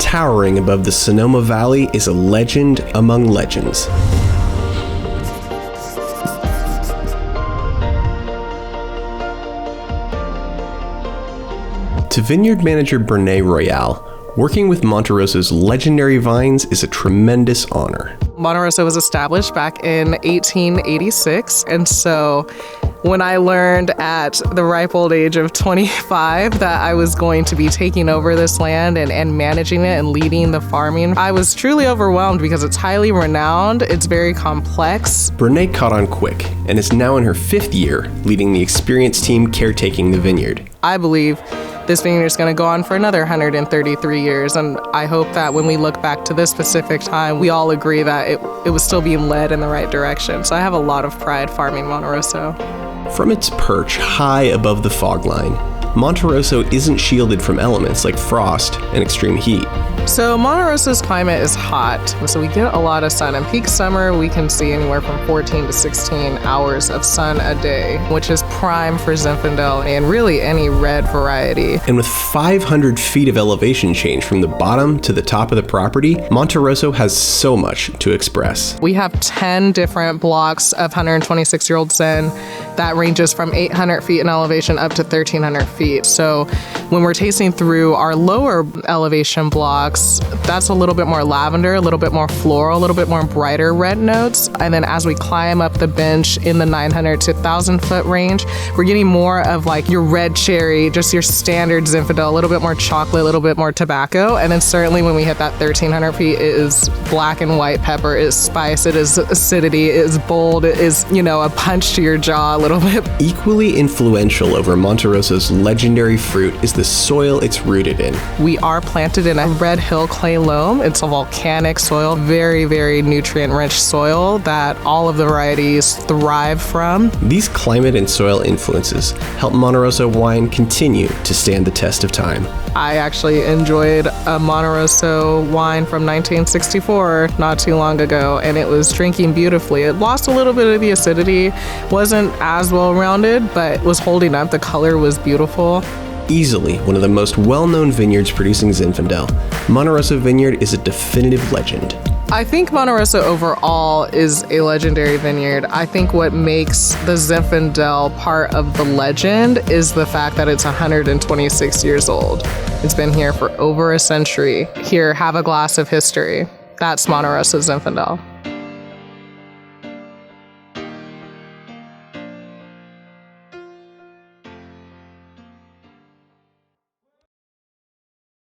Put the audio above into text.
towering above the Sonoma Valley is a legend among legends. To vineyard manager Bernet Royale, working with Monte Rosso's legendary vines is a tremendous honor. Monte Rosso was established back in 1886, and so when I learned at the ripe old age of 25 that I was going to be taking over this land and managing it and leading the farming, I was truly overwhelmed because it's highly renowned, it's very complex. Bernet caught on quick and is now in her 5th year leading the experienced team caretaking the vineyard. I believe this vineyard is going to go on for another 133 years, and I hope that when we look back to this specific time, we all agree that it was still being led in the right direction. So I have a lot of pride farming Monte Rosso. From its perch high above the fog line, Monte Rosso isn't shielded from elements like frost and extreme heat. So Monte Rosso's climate is hot, so we get a lot of sun. In peak summer, we can see anywhere from 14 to 16 hours of sun a day, which is prime for Zinfandel and really any red variety. And with 500 feet of elevation change from the bottom to the top of the property, Monte Rosso has so much to express. We have 10 different blocks of 126-year-old Zin that ranges from 800 feet in elevation up to 1,300 feet. So when we're tasting through our lower elevation blocks, that's a little bit more lavender, a little bit more floral, a little bit more brighter red notes. And then as we climb up the bench in the 900 to 1,000 foot range, we're getting more of like your red cherry, just your standard Zinfandel, a little bit more chocolate, a little bit more tobacco. And then certainly when we hit that 1,300 feet, it is black and white pepper, it is spice, it is acidity, it is bold, it is, a punch to your jaw a little bit. Equally influential over Monte Rosso's legendary fruit is the soil it's rooted in. We are planted in a red hill clay loam. It's a volcanic soil, very, very nutrient-rich soil that all of the varieties thrive from. These climate and soil influences help Monte Rosso wine continue to stand the test of time. I actually enjoyed a Monte Rosso wine from 1964 not too long ago, and it was drinking beautifully. It lost a little bit of the acidity, wasn't as well-rounded, but was holding up. The color was beautiful. Easily one of the most well-known vineyards producing Zinfandel, Monte Rosso Vineyard is a definitive legend. I think Monte Rosso overall is a legendary vineyard. I think what makes the Zinfandel part of the legend is the fact that it's 126 years old. It's been here for over a century. Here, have a glass of history. That's Monte Rosso Zinfandel.